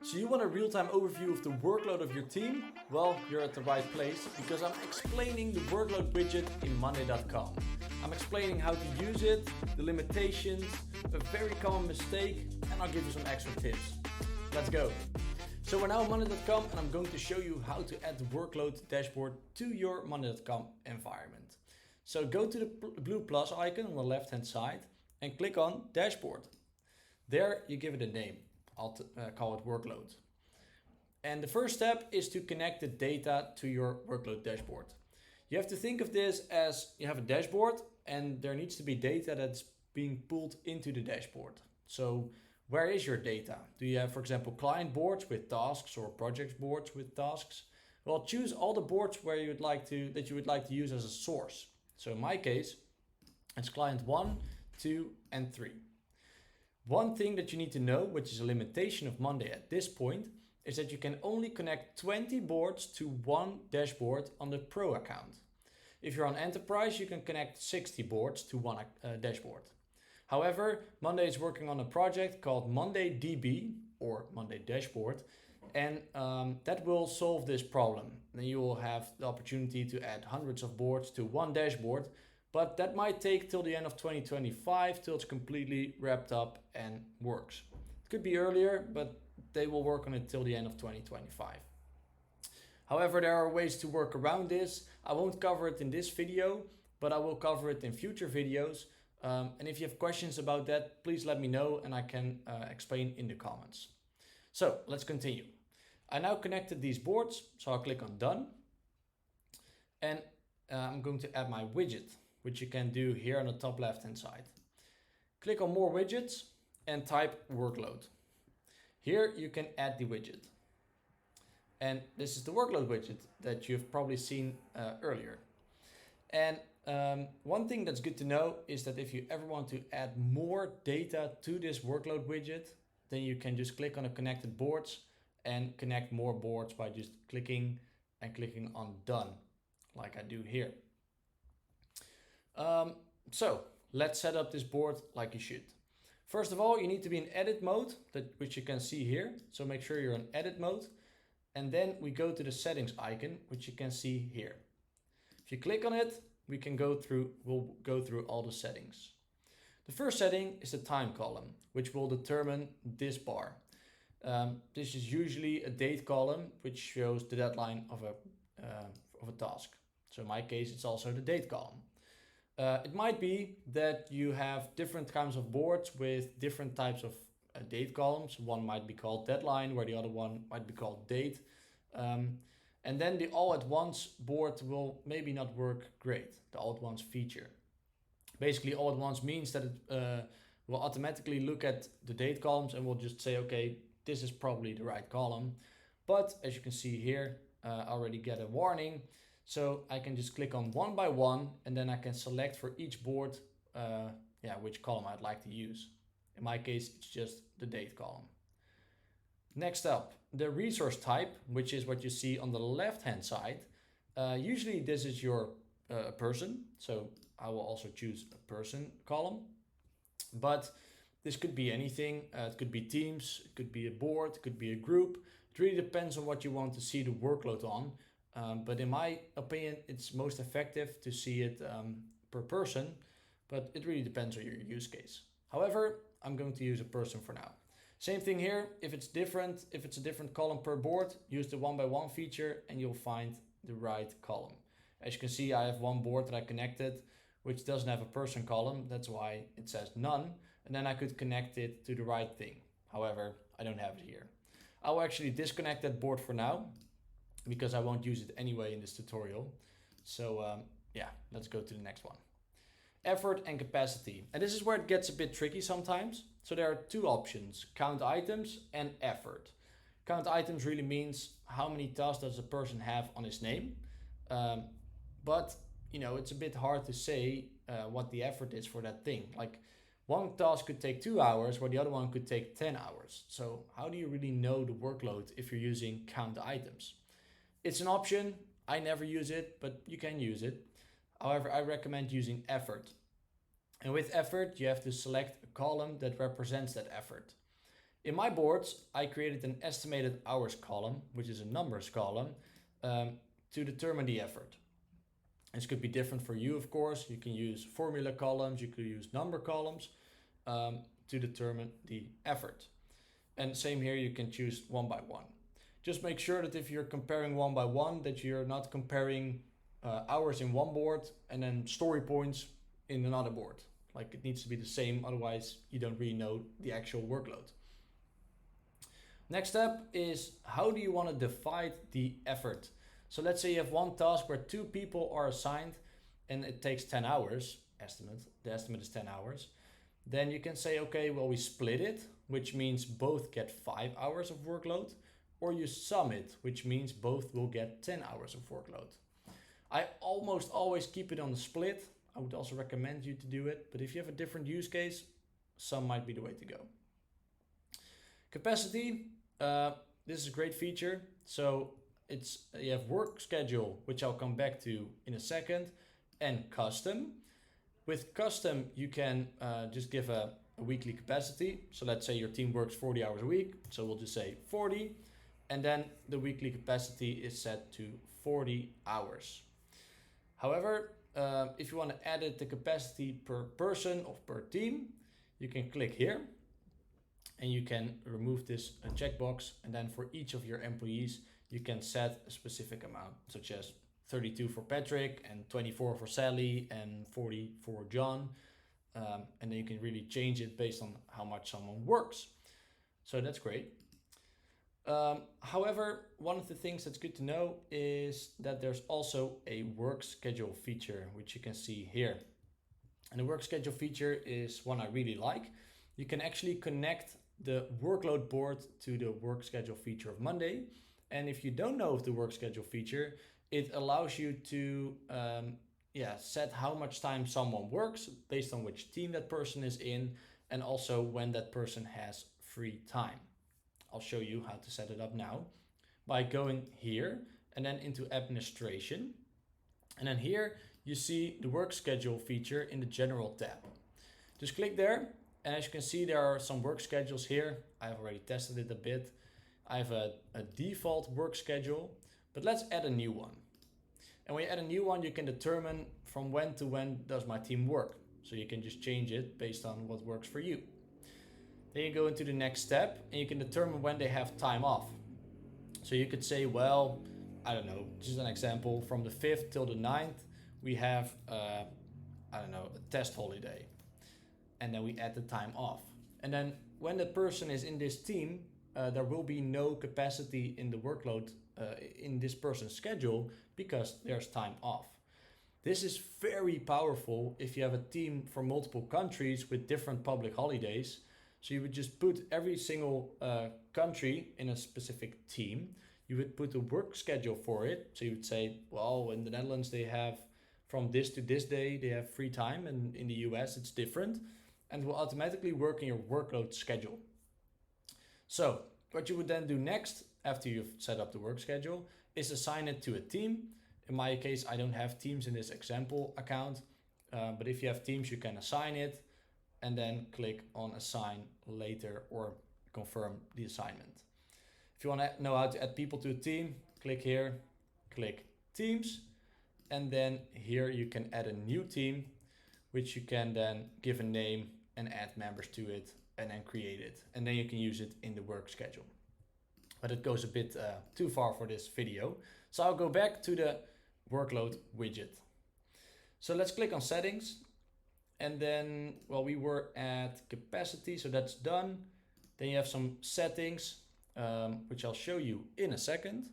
So you want a real-time overview of the workload of your team? Well, you're at the right place because I'm explaining the workload widget in Monday.com. I'm explaining how to use it, the limitations, a very common mistake, and I'll give you some extra tips. Let's go. So we're now on Monday.com and I'm going to show you how to add the workload dashboard to your Monday.com environment. So go to the blue plus icon on the left-hand side and click on Dashboard. There you give it a name. I'll call it Workload. And the first step is to connect the data to your Workload dashboard. You have to think of this as you have a dashboard and there needs to be data that's being pulled into the dashboard. So where is your data? Do you have, for example, client boards with tasks or projects boards with tasks? Well, choose all the boards where you would like to use as a source. So in my case, it's client 1, 2, and 3. One thing that you need to know, which is a limitation of Monday at this point, is that you can only connect 20 boards to one dashboard on the Pro account. If you're on Enterprise, you can connect 60 boards to one dashboard. However, Monday is working on a project called Monday DB or Monday Dashboard, and that will solve this problem. Then you will have the opportunity to add hundreds of boards to one dashboard, but that might take till the end of 2025 till it's completely wrapped up and works. It could be earlier, but they will work on it till the end of 2025. However, there are ways to work around this. I won't cover it in this video, but I will cover it in future videos. And if you have questions about that, please let me know and I can explain in the comments. So let's continue. I now connected these boards, so I'll click on Done. And I'm going to add my widget, which you can do here on the top left hand side. Click on More Widgets and type Workload. Here you can add the widget. And this is the Workload widget that you've probably seen earlier. And one thing that's good to know is that if you ever want to add more data to this Workload widget, then you can just click on the connected boards and connect more boards by just clicking on Done, like I do here. So let's set up this board like you should. First of all, you need to be in edit mode, which you can see here. So make sure you're in edit mode. And then we go to the settings icon, which you can see here. If you click on it, we'll go through all the settings. The first setting is the time column, which will determine this bar. This is usually a date column, which shows the deadline of a task. So in my case, it's also the date column. It might be that you have different kinds of boards with different types of date columns. One might be called deadline, where the other one might be called date. And then the all at once board will maybe not work great, the all at once feature. Basically, all at once means that it will automatically look at the date columns and will just say, okay, this is probably the right column. But as you can see here, I already get a warning. So I can just click on one by one and then I can select for each board which column I'd like to use. In my case, it's just the date column. Next up, the resource type, which is what you see on the left-hand side. Usually this is your person, so I will also choose a person column. But this could be anything. It could be teams, it could be a board, it could be a group. It really depends on what you want to see the workload on. But in my opinion, it's most effective to see it per person, but it really depends on your use case. However, I'm going to use a person for now. Same thing here. If it's a different column per board, use the one by one feature and you'll find the right column. As you can see, I have one board that I connected, which doesn't have a person column. That's why it says none. And then I could connect it to the right thing. However, I don't have it here. I will actually disconnect that board for now because I won't use it anyway in this tutorial. So let's go to the next one. Effort and capacity. And this is where it gets a bit tricky sometimes. So there are two options, count items and effort. Count items really means how many tasks does a person have on his name. But it's a bit hard to say what the effort is for that thing. Like one task could take 2 hours where the other one could take 10 hours. So how do you really know the workload if you're using count items? It's an option. I never use it, but you can use it. However, I recommend using effort. And with effort, you have to select a column that represents that effort. In my boards, I created an estimated hours column, which is a numbers column, to determine the effort. This could be different for you, of course. You can use formula columns, you could use number columns to determine the effort. And same here, you can choose one by one. Just make sure that if you're comparing one by one, that you're not comparing hours in one board and then story points in another board. Like it needs to be the same, otherwise you don't really know the actual workload. Next step is how do you want to divide the effort? So let's say you have one task where 2 people are assigned and it takes 10 hours, the estimate is 10 hours. Then you can say, okay, well, we split it, which means both get 5 hours of workload, or you sum it, which means both will get 10 hours of workload. I almost always keep it on the split. I would also recommend you to do it, but if you have a different use case, sum might be the way to go. Capacity, this is a great feature. So you have work schedule, which I'll come back to in a second, and custom. With custom, you can just give a weekly capacity. So let's say your team works 40 hours a week. So we'll just say 40. And then the weekly capacity is set to 40 hours. However, if you want to edit the capacity per person or per team, you can click here. And you can remove this checkbox. And then for each of your employees, you can set a specific amount, such as 32 for Patrick and 24 for Sally and 40 for John. And then you can really change it based on how much someone works. So that's great. However, one of the things that's good to know is that there's also a work schedule feature, which you can see here. And the work schedule feature is one I really like. You can actually connect the workload board to the work schedule feature of Monday. And if you don't know of the work schedule feature, it allows you to set how much time someone works based on which team that person is in and also when that person has free time. I'll show you how to set it up now by going here and then into administration. And then here you see the work schedule feature in the general tab. Just click there. And as you can see, there are some work schedules here. I've already tested it a bit. I have a default work schedule, but let's add a new one. And when you add a new one, you can determine from when to when does my team work. So you can just change it based on what works for you. Then you go into the next step and you can determine when they have time off. So you could say, well, I don't know, just an example, from the 5th till the 9th, we have, a test holiday. And then we add the time off. And then when the person is in this team, there will be no capacity in the workload in this person's schedule because there's time off. This is very powerful if you have a team from multiple countries with different public holidays. So you would just put every single country in a specific team. You would put a work schedule for it. So you would say, well, in the Netherlands, they have from this to this day, they have free time. And in the US, it's different. And will automatically work in your workload schedule. So what you would then do next, after you've set up the work schedule, is assign it to a team. In my case, I don't have teams in this example account, but if you have teams, you can assign it and then click on assign later or confirm the assignment. If you want to know how to add people to a team, click here, click teams, and then here you can add a new team, which you can then give a name and add members to it and then create it. And then you can use it in the work schedule. But it goes a bit too far for this video. So I'll go back to the workload widget. So let's click on settings. And then, well, we were at capacity, so that's done. Then you have some settings, which I'll show you in a second.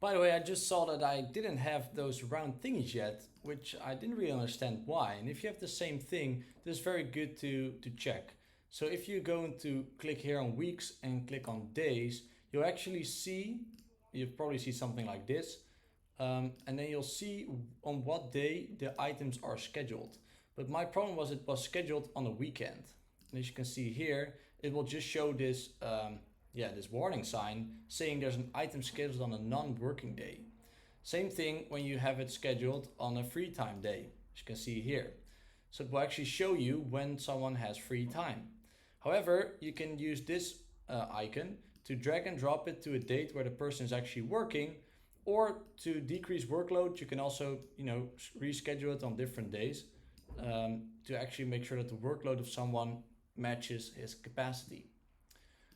By the way, I just saw that I didn't have those round thingies yet, which I didn't really understand why. And if you have the same thing, this is very good to check. So if you go into click here on weeks and click on days, you'll actually see, you'll probably see something like this. And then you'll see on what day the items are scheduled. But my problem was it was scheduled on a weekend. And as you can see here, it will just show this this warning sign saying there's an item scheduled on a non-working day. Same thing when you have it scheduled on a free time day, as you can see here. So it will actually show you when someone has free time. However, you can use this icon to drag and drop it to a date where the person is actually working, or to decrease workload, you can also, reschedule it on different days to actually make sure that the workload of someone matches his capacity.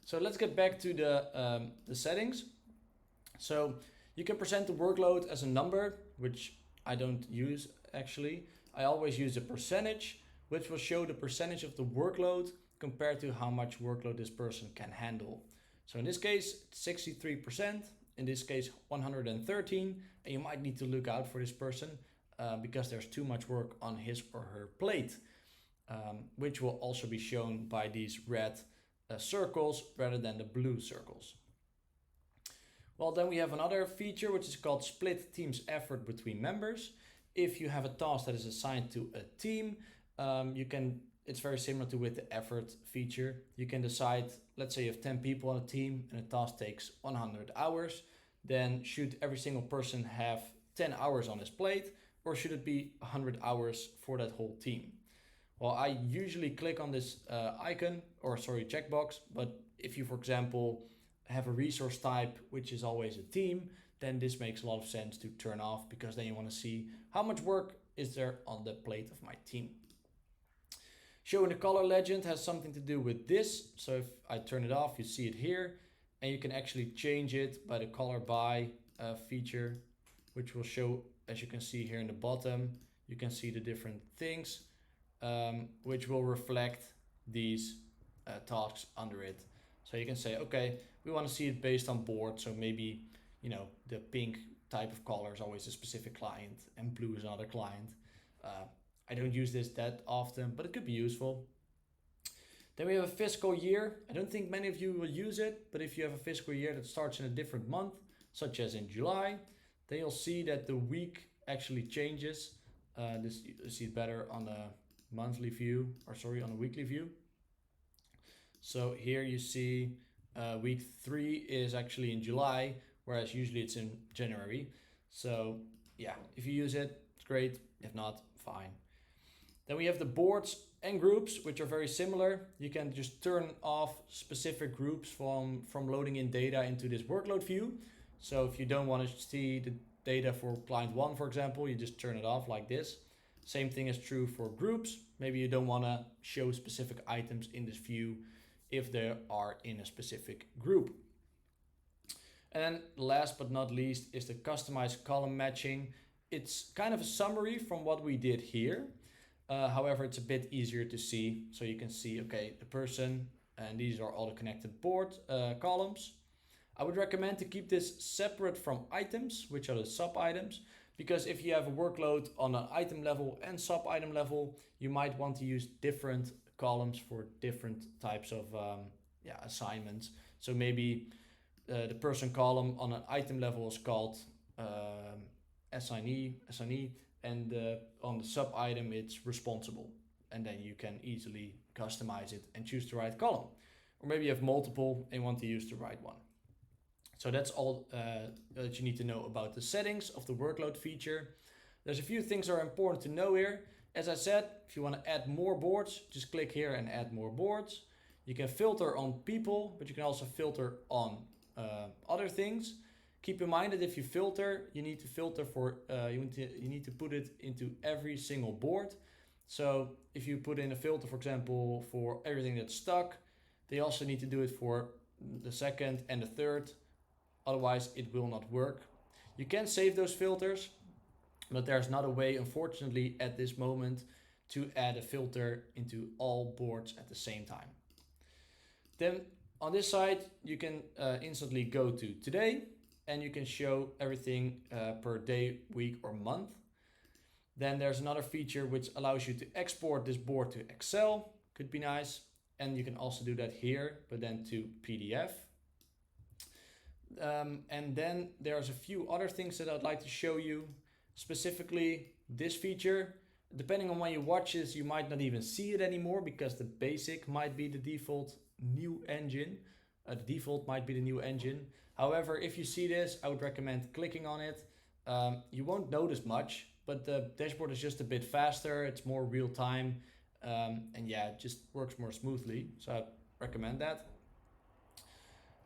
So let's get back to the settings. So you can present the workload as a number, which I don't use actually. I always use a percentage, which will show the percentage of the workload compared to how much workload this person can handle. So in this case, 63%, in this case, 113, and you might need to look out for this person because there's too much work on his or her plate, which will also be shown by these red circles rather than the blue circles. Well, then we have another feature which is called split team's effort between members. If you have a task that is assigned to a team, it's very similar to with the effort feature. You can decide, let's say you have 10 people on a team and a task takes 100 hours, then should every single person have 10 hours on his plate, or should it be 100 hours for that whole team? Well, I usually click on this checkbox, but if you, for example, have a resource type which is always a team, then this makes a lot of sense to turn off, because then you want to see how much work is there on the plate of my team. Showing the color legend has something to do with this. So if I turn it off, you see it here, and you can actually change it by the color by feature, which will show, as you can see here in the bottom, you can see the different things, which will reflect these tasks under it. So you can say, okay, we want to see it based on board. So maybe, the pink type of color is always a specific client and blue is another client. I don't use this that often, but it could be useful. Then we have a fiscal year. I don't think many of you will use it, but if you have a fiscal year that starts in a different month, such as in July, then you'll see that the week actually changes. This you see it better on a monthly view, on a weekly view. So here you see week 3 is actually in July, whereas usually it's in January. So yeah, if you use it, it's great. If not, fine. Then we have the boards and groups, which are very similar. You can just turn off specific groups from loading in data into this workload view. So if you don't want to see the data for client 1, for example, you just turn it off like this. Same thing is true for groups. Maybe you don't want to show specific items in this view if they are in a specific group. And then last but not least is the customized column matching. It's kind of a summary from what we did here. However, it's a bit easier to see. So you can see, okay, the person, and these are all the connected board columns. I would recommend to keep this separate from items, which are the sub-items, because if you have a workload on an item level and sub-item level, you might want to use different columns for different types of assignments. So maybe the person column on an item level is called assignee, and on the sub-item it's responsible, and then you can easily customize it and choose the right column. Or maybe you have multiple and want to use the right one. So that's all that you need to know about the settings of the workload feature. There's a few things that are important to know here. As I said, if you want to add more boards, just click here and add more boards. You can filter on people, but you can also filter on other things. Keep in mind that if you filter, you need to filter for, you need to put it into every single board. So if you put in a filter, for example, for everything that's stuck, they also need to do it for the second and the third. Otherwise, it will not work. You can save those filters, but there's not a way, unfortunately, at this moment to add a filter into all boards at the same time. Then on this side, you can instantly go to today, and you can show everything per day, week, or month. Then there's another feature which allows you to export this board to Excel. Could be nice. And you can also do that here, but then to PDF. And then there's a few other things that I'd like to show you. Specifically, this feature. Depending on when you watch this, you might not even see it anymore, because the basic might be the default new engine. The default might be the new engine. However, if you see this, I would recommend clicking on it. You won't notice much, but the dashboard is just a bit faster. It's more real time. And yeah, it just works more smoothly. So I recommend that.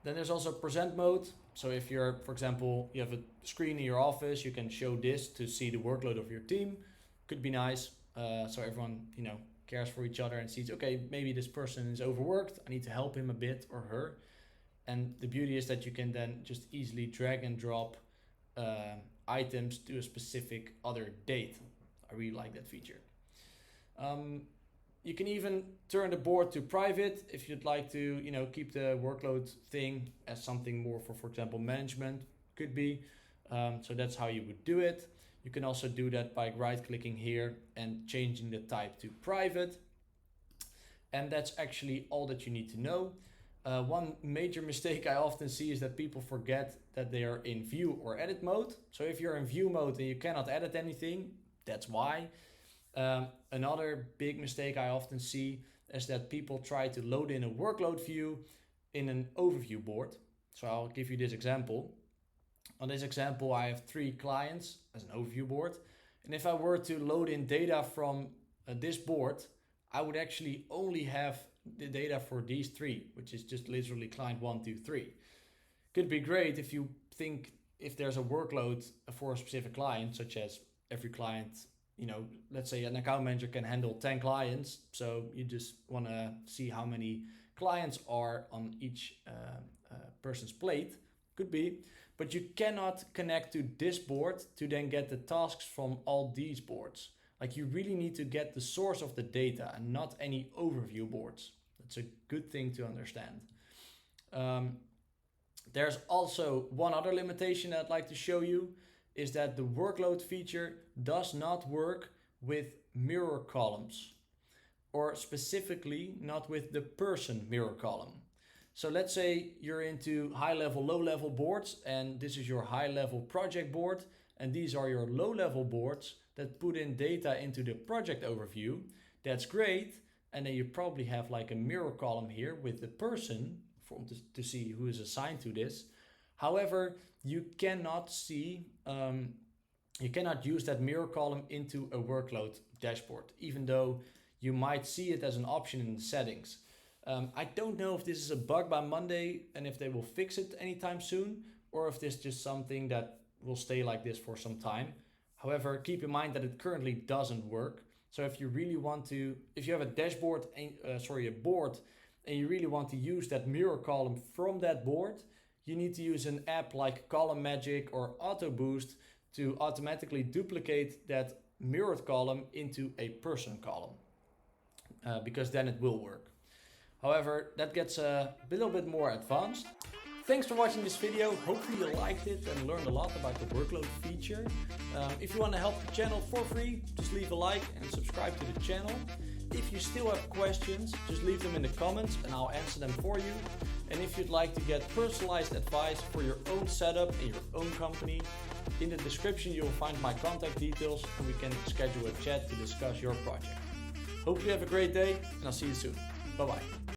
Then there's also present mode. So if you're, for example, you have a screen in your office, you can show this to see the workload of your team. Could be nice. So everyone, cares for each other and sees, okay, maybe this person is overworked. I need to help him a bit, or her. And the beauty is that you can then just easily drag and drop items to a specific other date. I really like that feature. You can even turn the board to private if you'd like to, keep the workload thing as something more for example, management. Could be. So that's how you would do it. You can also do that by right-clicking here and changing the type to private. And that's actually all that you need to know. One major mistake I often see is that people forget that they are in view or edit mode. So if you're in view mode and you cannot edit anything, that's why. Another big mistake I often see is that people try to load in a workload view in an overview board. So I'll give you this example. On this example, I have 3 clients as an overview board. And if I were to load in data from this board, I would actually only have the data for these 3, which is just literally client 1, 2, 3. Could be great if you think if there's a workload for a specific client, such as every client, let's say an account manager can handle 10 clients. So you just want to see how many clients are on each person's plate. Could be. But you cannot connect to this board to then get the tasks from all these boards. Like, you really need to get the source of the data and not any overview boards. That's a good thing to understand. There's also one other limitation I'd like to show you, is that the workload feature does not work with mirror columns, or specifically not with the person mirror column. So let's say you're into high-level, low-level boards, and this is your high-level project board, and these are your low-level boards that put in data into the project overview. That's great, and then you probably have like a mirror column here with the person to see who is assigned to this. However, you cannot see, you cannot use that mirror column into a workload dashboard, even though you might see it as an option in the settings. I don't know if this is a bug by Monday and if they will fix it anytime soon, or if this is just something that will stay like this for some time. However, keep in mind that it currently doesn't work. So if you really want to, if you have a dashboard, a board, and you really want to use that mirror column from that board, you need to use an app like Column Magic or Auto Boost to automatically duplicate that mirrored column into a person column, because then it will work. However, that gets a little bit more advanced. Thanks for watching this video. Hopefully you liked it and learned a lot about the workload feature. If you want to help the channel for free, just leave a like and subscribe to the channel. If you still have questions, just leave them in the comments and I'll answer them for you. And if you'd like to get personalized advice for your own setup in your own company, in the description you will find my contact details and we can schedule a chat to discuss your project. Hope you have a great day and I'll see you soon. Bye bye.